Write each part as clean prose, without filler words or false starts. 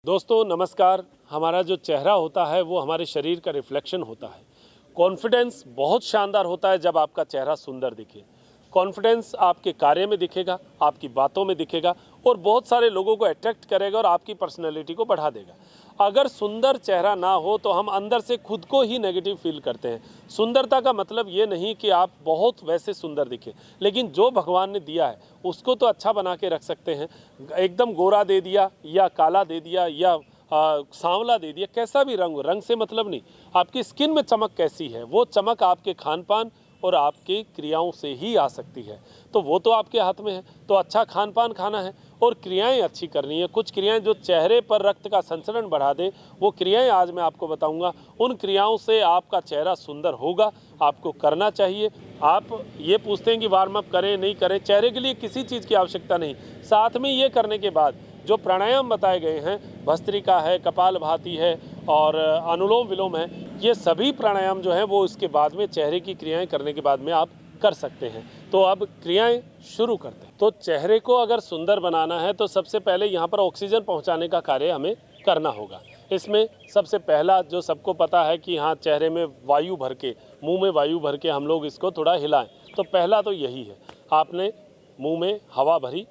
दोस्तों नमस्कार। हमारा जो चेहरा होता है वो हमारे शरीर का रिफ्लेक्शन होता है। कॉन्फिडेंस बहुत शानदार होता है जब आपका चेहरा सुंदर दिखे। कॉन्फिडेंस आपके कार्य में दिखेगा, आपकी बातों में दिखेगा और बहुत सारे लोगों को अट्रैक्ट करेगा और आपकी पर्सनैलिटी को बढ़ा देगा। अगर सुंदर चेहरा ना हो तो हम अंदर से खुद को ही नेगेटिव फील करते हैं। सुंदरता का मतलब ये नहीं कि आप बहुत वैसे सुंदर दिखें, लेकिन जो भगवान ने दिया है उसको तो अच्छा बना के रख सकते हैं। एकदम गोरा दे दिया या काला दे दिया या सांवला दे दिया, कैसा भी रंग से मतलब नहीं। आपकी स्किन में चमक कैसी है, वो चमक आपके खान पान और आपकी क्रियाओं से ही आ सकती है। तो वो तो आपके हाथ में है। तो अच्छा खान पान खाना है और क्रियाएं अच्छी करनी है। कुछ क्रियाएं जो चेहरे पर रक्त का संचरण बढ़ा दे, वो क्रियाएं आज मैं आपको बताऊंगा। उन क्रियाओं से आपका चेहरा सुंदर होगा, आपको करना चाहिए। आप ये पूछते हैं कि वार्म अप करें नहीं करें, चेहरे के लिए किसी चीज़ की आवश्यकता नहीं। साथ में ये करने के बाद जो प्राणायाम बताए गए हैं, भस्त्रिका है, कपालभाति है और अनुलोम विलोम है, ये सभी प्राणायाम जो हैं वो इसके बाद में चेहरे की क्रियाएं करने के बाद में आप कर सकते हैं। तो अब क्रियाएं शुरू करते हैं। तो चेहरे को अगर सुंदर बनाना है तो सबसे पहले यहाँ पर ऑक्सीजन पहुँचाने का कार्य हमें करना होगा। इसमें सबसे पहला जो सबको पता है कि हाँ, चेहरे में वायु भर के, मुँह में वायु भर के हम लोग इसको थोड़ा हिलाएं। तो पहला तो यही है, आपने मुँह में हवा भरी,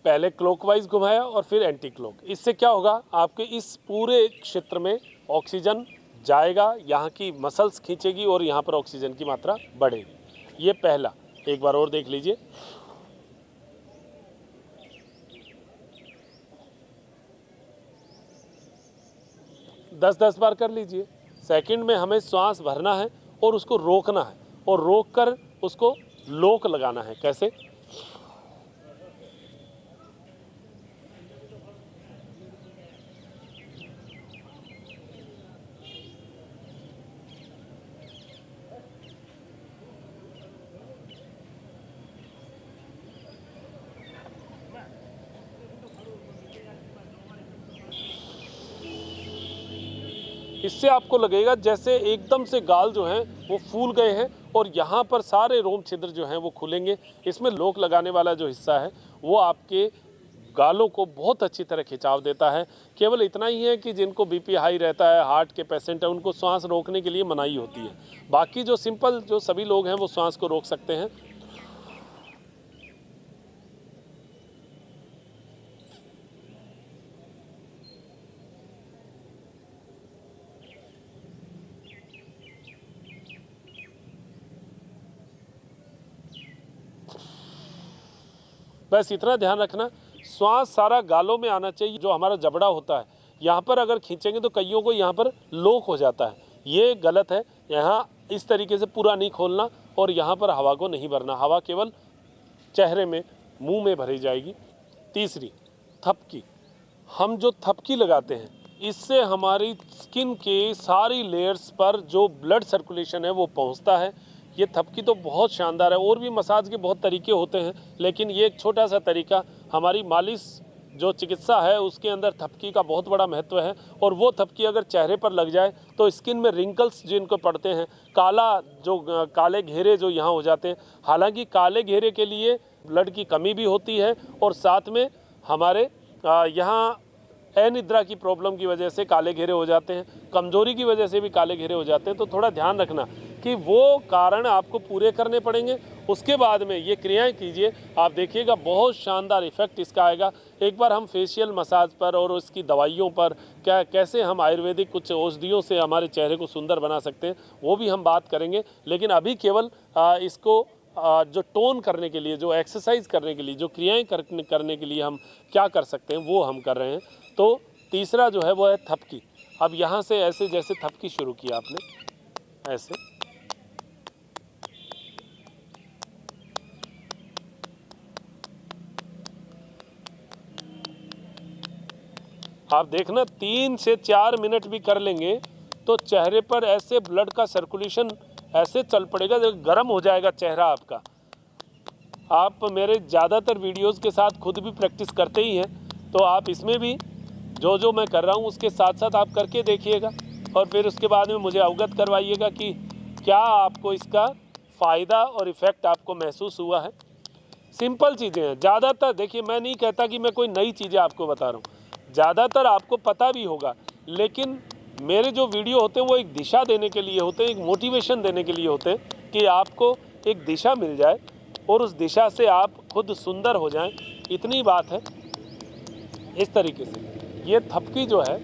पहले क्लॉकवाइज घुमाया और फिर एंटी क्लॉक। इससे क्या होगा, आपके इस पूरे क्षेत्र में ऑक्सीजन जाएगा, यहाँ की मसल्स खींचेगी और यहाँ पर ऑक्सीजन की मात्रा बढ़ेगी। ये पहला, एक बार और देख लीजिए। दस बार कर लीजिए। सेकंड में हमें श्वास भरना है और उसको रोकना है और रोक कर उसको लोक लगाना है। कैसे? इससे आपको लगेगा जैसे एकदम से गाल जो हैं वो फूल गए हैं और यहाँ पर सारे रोम छिद्र जो हैं वो खुलेंगे। इसमें लोक लगाने वाला जो हिस्सा है वो आपके गालों को बहुत अच्छी तरह खिंचाव देता है। केवल इतना ही है कि जिनको बीपी हाई रहता है, हार्ट के पेशेंट है, उनको सांस रोकने के लिए मनाही होती है। बाकी जो सिंपल जो सभी लोग हैं वो सांस को रोक सकते हैं। बस इतना ध्यान रखना, श्वास सारा गालों में आना चाहिए। जो हमारा जबड़ा होता है यहाँ पर अगर खींचेंगे तो कईयों को यहाँ पर लोक हो जाता है, ये गलत है। यहाँ इस तरीके से पूरा नहीं खोलना और यहाँ पर हवा को नहीं भरना। हवा केवल चेहरे में, मुंह में भरी जाएगी। तीसरी, थपकी। हम जो थपकी लगाते हैं इससे हमारी स्किन के सारी लेयर्स पर जो ब्लड सर्कुलेशन है वो पहुँचता है। ये थपकी तो बहुत शानदार है। और भी मसाज के बहुत तरीके होते हैं, लेकिन ये एक छोटा सा तरीका, हमारी मालिश जो चिकित्सा है उसके अंदर थपकी का बहुत बड़ा महत्व है। और वो थपकी अगर चेहरे पर लग जाए तो स्किन में रिंकल्स जिनको पड़ते हैं, काले घेरे जो यहाँ हो जाते हैं, हालांकि काले घेरे के लिए ब्लड की कमी भी होती है और साथ में हमारे यहाँ अनिद्रा की प्रॉब्लम की वजह से काले घेरे हो जाते हैं, कमजोरी की वजह से भी काले घेरे हो जाते हैं। तो थोड़ा ध्यान रखना कि वो कारण आपको पूरे करने पड़ेंगे। उसके बाद में ये क्रियाएं कीजिए, आप देखिएगा बहुत शानदार इफेक्ट इसका आएगा। एक बार हम फेशियल मसाज पर और उसकी दवाइयों पर कैसे हम आयुर्वेदिक कुछ औषधियों से हमारे चेहरे को सुंदर बना सकते हैं वो भी हम बात करेंगे। लेकिन अभी केवल इसको जो टोन करने के लिए, जो एक्सरसाइज करने के लिए, जो क्रियाएं करने के लिए हम क्या कर सकते हैं वो हम कर रहे हैं। तो तीसरा जो है वो है थपकी। अब यहाँ से ऐसे जैसे थपकी शुरू किया आपने, ऐसे आप देखना 3 से 4 मिनट भी कर लेंगे तो चेहरे पर ऐसे ब्लड का सर्कुलेशन ऐसे चल पड़ेगा, गर्म हो जाएगा चेहरा आपका। आप मेरे ज़्यादातर वीडियोस के साथ खुद भी प्रैक्टिस करते ही हैं, तो आप इसमें भी जो मैं कर रहा हूँ उसके साथ साथ आप करके देखिएगा और फिर उसके बाद में मुझे अवगत करवाइएगा कि क्या आपको इसका फ़ायदा और इफ़ेक्ट आपको महसूस हुआ है। सिंपल चीज़ें हैं ज़्यादातर। देखिए, मैं नहीं कहता कि मैं कोई नई चीज़ें आपको बता रहा हूँ, ज़्यादातर आपको पता भी होगा, लेकिन मेरे जो वीडियो होते हैं वो एक दिशा देने के लिए होते हैं, एक मोटिवेशन देने के लिए होते हैं कि आपको एक दिशा मिल जाए और उस दिशा से आप खुद सुंदर हो जाएं। इतनी बात है। इस तरीके से ये थपकी जो है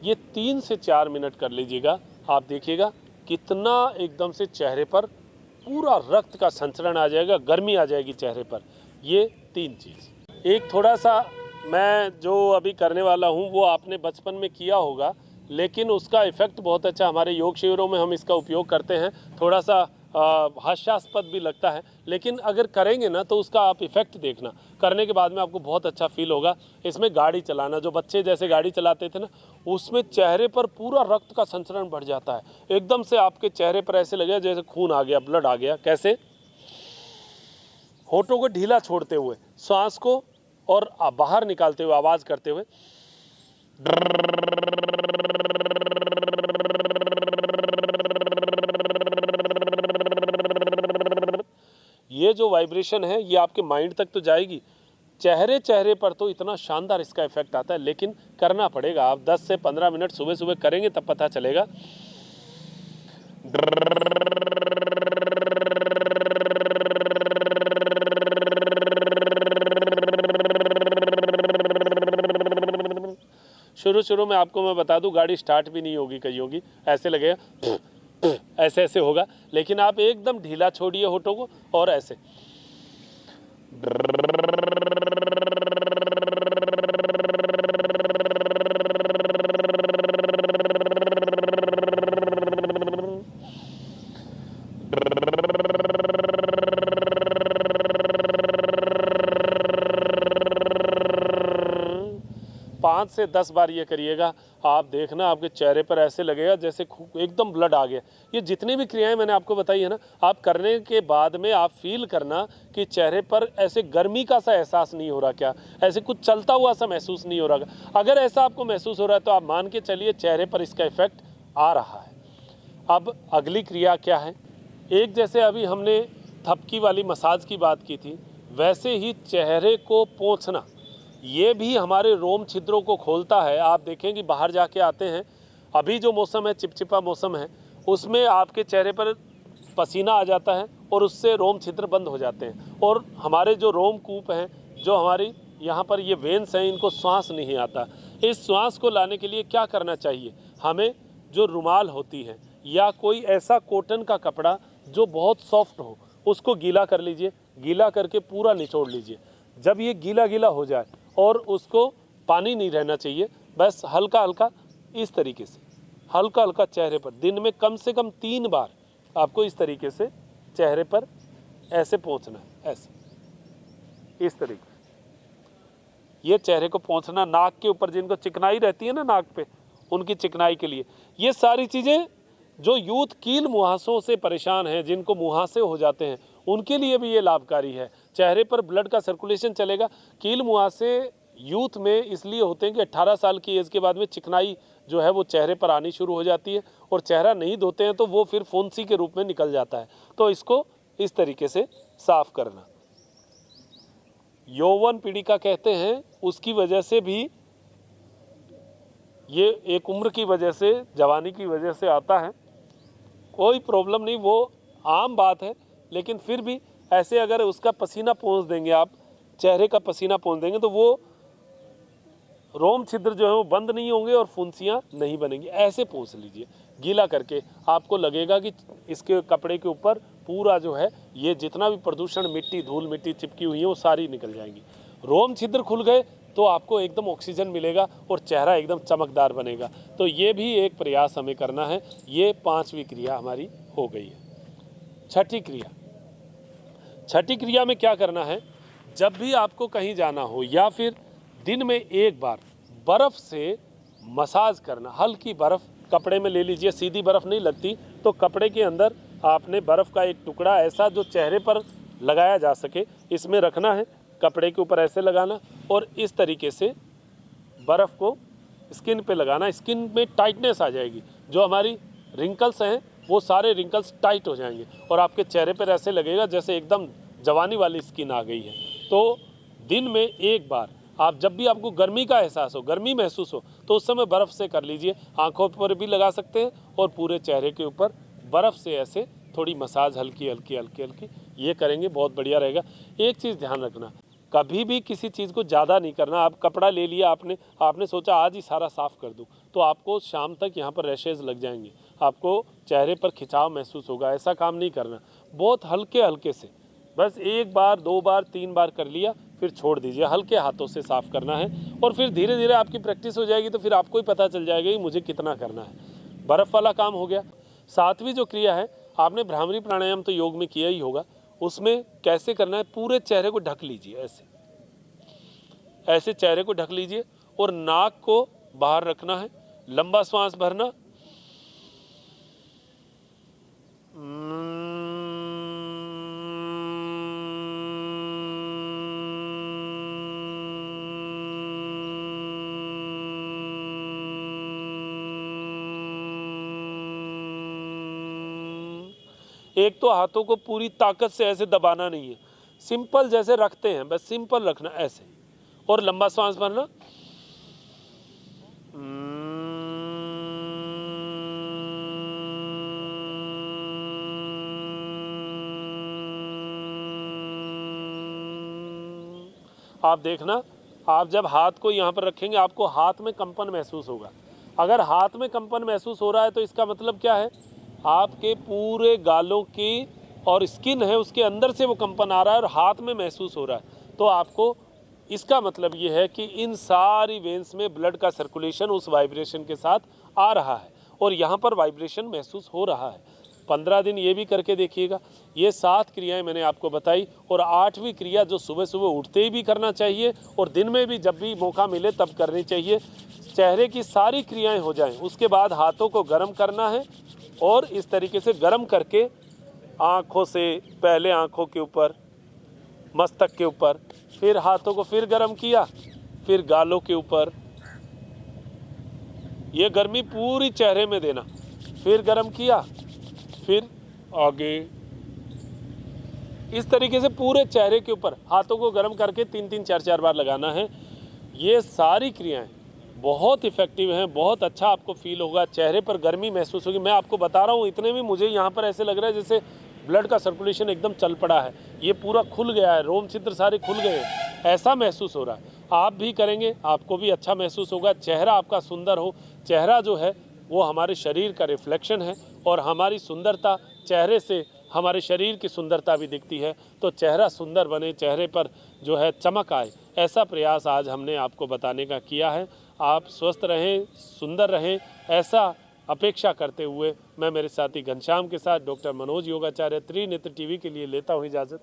ये 3 से 4 मिनट कर लीजिएगा। आप देखिएगा कितना एकदम से चेहरे पर पूरा रक्त का संचरण आ जाएगा, गर्मी आ जाएगी चेहरे पर। ये 3 चीज़। एक थोड़ा सा मैं जो अभी करने वाला हूँ वो आपने बचपन में किया होगा, लेकिन उसका इफ़ेक्ट बहुत अच्छा। हमारे योग शिविरों में हम इसका उपयोग करते हैं। थोड़ा सा हास्यास्पद भी लगता है, लेकिन अगर करेंगे ना तो उसका आप इफ़ेक्ट देखना। करने के बाद में आपको बहुत अच्छा फील होगा। इसमें गाड़ी चलाना, जो बच्चे जैसे गाड़ी चलाते थे ना, उसमें चेहरे पर पूरा रक्त का संचरण बढ़ जाता है। एकदम से आपके चेहरे पर ऐसे लगे जैसे खून आ गया, ब्लड आ गया। कैसे? होठों को ढीला छोड़ते हुए, सांस को और बाहर निकालते हुए, आवाज़ करते हुए। ये जो वाइब्रेशन है ये आपके माइंड तक तो जाएगी, चेहरे पर तो इतना शानदार इसका इफेक्ट आता है। लेकिन करना पड़ेगा। आप 10 से 15 मिनट सुबह सुबह करेंगे तब पता चलेगा। शुरू में आपको मैं बता दूं, गाड़ी स्टार्ट भी नहीं होगी कहीं होगी, ऐसे लगेगा, ऐसे ऐसे होगा। लेकिन आप एकदम ढीला छोड़िए होठों को और ऐसे 5 से 10 बार ये करिएगा। आप देखना आपके चेहरे पर ऐसे लगेगा जैसे एकदम ब्लड आ गया। ये जितनी भी क्रियाएं मैंने आपको बताई है ना, आप करने के बाद में आप फील करना कि चेहरे पर ऐसे गर्मी का सा एहसास नहीं हो रहा, क्या ऐसे कुछ चलता हुआ सा महसूस नहीं हो रहा। अगर ऐसा आपको महसूस हो रहा है तो आप मान के चलिए चेहरे पर इसका इफेक्ट आ रहा है। अब अगली क्रिया क्या है? एक जैसे अभी हमने थपकी वाली मसाज की बात की थी, वैसे ही चेहरे को पोंछना, ये भी हमारे रोम छिद्रों को खोलता है। आप देखें कि बाहर जाके आते हैं, अभी जो मौसम है चिपचिपा मौसम है, उसमें आपके चेहरे पर पसीना आ जाता है और उससे रोम छिद्र बंद हो जाते हैं। और हमारे जो रोम कूप हैं, जो हमारी यहाँ पर ये वेन्स हैं, इनको श्वास नहीं आता। इस श्वास को लाने के लिए क्या करना चाहिए? हमें जो रुमाल होती है या कोई ऐसा कॉटन का कपड़ा जो बहुत सॉफ्ट हो, उसको गीला कर लीजिए। गीला करके पूरा निचोड़ लीजिए। जब ये गीला गीला हो जाए और उसको पानी नहीं रहना चाहिए, बस हल्का हल्का इस तरीके से हल्का हल्का चेहरे पर दिन में कम से कम 3 बार आपको इस तरीके से चेहरे पर ऐसे पोंछना है। ऐसे इस तरीके से ये चेहरे को पोंछना। नाक के ऊपर जिनको चिकनाई रहती है ना नाक पे, उनकी चिकनाई के लिए ये सारी चीज़ें, जो यूथ कील मुहासों से परेशान हैं, जिनको मुहासे हो जाते हैं, उनके लिए भी ये लाभकारी है। चेहरे पर ब्लड का सर्कुलेशन चलेगा। कील मुहासे यूथ में इसलिए होते हैं कि 18 साल की एज के बाद में चिकनाई जो है वो चेहरे पर आनी शुरू हो जाती है और चेहरा नहीं धोते हैं तो वो फिर फुंसी के रूप में निकल जाता है। तो इसको इस तरीके से साफ करना। यौवन पीड़िका कहते हैं, उसकी वजह से भी ये एक उम्र की वजह से, जवानी की वजह से आता है। कोई प्रॉब्लम नहीं, वो आम बात है। लेकिन फिर भी ऐसे अगर उसका पसीना पोंछ देंगे, आप चेहरे का पसीना पोंछ देंगे, तो वो रोम छिद्र जो है वो बंद नहीं होंगे और फुंसियाँ नहीं बनेंगी। ऐसे पोंछ लीजिए गीला करके। आपको लगेगा कि इसके कपड़े के ऊपर पूरा जो है ये जितना भी प्रदूषण, मिट्टी, धूल मिट्टी चिपकी हुई है वो सारी निकल जाएंगी। रोम छिद्र खुल गए तो आपको एकदम ऑक्सीजन मिलेगा और चेहरा एकदम चमकदार बनेगा। तो ये भी एक प्रयास हमें करना है। ये 5वीं क्रिया हमारी हो गई है। छठी क्रिया में क्या करना है? जब भी आपको कहीं जाना हो या फिर दिन में एक बार बर्फ़ से मसाज करना। हल्की बर्फ़ कपड़े में ले लीजिए, सीधी बर्फ़ नहीं लगती तो कपड़े के अंदर आपने बर्फ़ का एक टुकड़ा ऐसा जो चेहरे पर लगाया जा सके, इसमें रखना है। कपड़े के ऊपर ऐसे लगाना और इस तरीके से बर्फ़ को स्किन पे लगाना। स्किन में टाइटनेस आ जाएगी, जो हमारी रिंकल्स हैं वो सारे रिंकल्स टाइट हो जाएंगे और आपके चेहरे पर ऐसे लगेगा जैसे एकदम जवानी वाली स्किन आ गई है। तो दिन में एक बार आप, जब भी आपको गर्मी का एहसास हो, गर्मी महसूस हो, तो उस समय बर्फ़ से कर लीजिए। आंखों पर भी लगा सकते हैं और पूरे चेहरे के ऊपर बर्फ़ से ऐसे थोड़ी मसाज हल्की हल्की हल्की हल्की ये करेंगे, बहुत बढ़िया रहेगा। एक चीज़ ध्यान रखना, कभी भी किसी चीज़ को ज़्यादा नहीं करना। आप कपड़ा ले लिया, आपने सोचा आज ही सारा साफ़ कर दूं, तो आपको शाम तक यहाँ पर रैशेज़ लग जाएंगे, आपको चेहरे पर खिंचाव महसूस होगा। ऐसा काम नहीं करना, बहुत हल्के हल्के से, बस एक बार, दो बार, तीन बार कर लिया, फिर छोड़ दीजिए। हल्के हाथों से साफ़ करना है और फिर धीरे धीरे आपकी प्रैक्टिस हो जाएगी तो फिर आपको ही पता चल जाएगा कि मुझे कितना करना है। बर्फ़ वाला काम हो गया। सातवीं जो क्रिया है, आपने भ्रामरी प्राणायाम तो योग में किया ही होगा, उसमें कैसे करना है, पूरे चेहरे को ढक लीजिए, ऐसे चेहरे को ढक लीजिए और नाक को बाहर रखना है, लंबा श्वास भरना, एक तो हाथों को पूरी ताकत से ऐसे दबाना नहीं है, सिंपल जैसे रखते हैं बस सिंपल रखना ऐसे, और लंबा सांस भरना। आप देखना, आप जब हाथ को यहाँ पर रखेंगे आपको हाथ में कंपन महसूस होगा। अगर हाथ में कंपन महसूस हो रहा है तो इसका मतलब क्या है, आपके पूरे गालों की और स्किन है उसके अंदर से वो कंपन आ रहा है और हाथ में महसूस हो रहा है। तो आपको, इसका मतलब ये है कि इन सारी वेन्स में ब्लड का सर्कुलेशन उस वाइब्रेशन के साथ आ रहा है और यहाँ पर वाइब्रेशन महसूस हो रहा है। 15 दिन ये भी करके देखिएगा। ये 7 क्रियाएं मैंने आपको बताई और 8वीं क्रिया जो सुबह सुबह उठते ही भी करना चाहिए और दिन में भी जब भी मौका मिले तब करनी चाहिए। चेहरे की सारी क्रियाएं हो जाएं, उसके बाद हाथों को गर्म करना है और इस तरीके से गर्म करके आँखों से, पहले आँखों के ऊपर, मस्तक के ऊपर, फिर हाथों को फिर गर्म किया, फिर गालों के ऊपर, ये गर्मी पूरी चेहरे में देना, फिर गर्म किया, फिर आगे, इस तरीके से पूरे चेहरे के ऊपर हाथों को गर्म करके 3-3, 4-4 बार लगाना है। ये सारी क्रियाएं बहुत इफ़ेक्टिव हैं, बहुत अच्छा आपको फील होगा, चेहरे पर गर्मी महसूस होगी। मैं आपको बता रहा हूँ, इतने में मुझे यहाँ पर ऐसे लग रहा है जैसे ब्लड का सर्कुलेशन एकदम चल पड़ा है, ये पूरा खुल गया है, रोम छिद्र सारे खुल गए हैं, ऐसा महसूस हो रहा है। आप भी करेंगे, आपको भी अच्छा महसूस होगा, चेहरा आपका सुंदर हो। चेहरा जो है वो हमारे शरीर का रिफ्लेक्शन है और हमारी सुंदरता, चेहरे से हमारे शरीर की सुंदरता भी दिखती है। तो चेहरा सुंदर बने, चेहरे पर जो है चमक आए, ऐसा प्रयास आज हमने आपको बताने का किया है। आप स्वस्थ रहें, सुंदर रहें, ऐसा अपेक्षा करते हुए मैं मेरे साथी घनश्याम के साथ डॉक्टर मनोज योगाचार्य त्रिनेत्र टीवी के लिए लेता हूँ इजाज़त।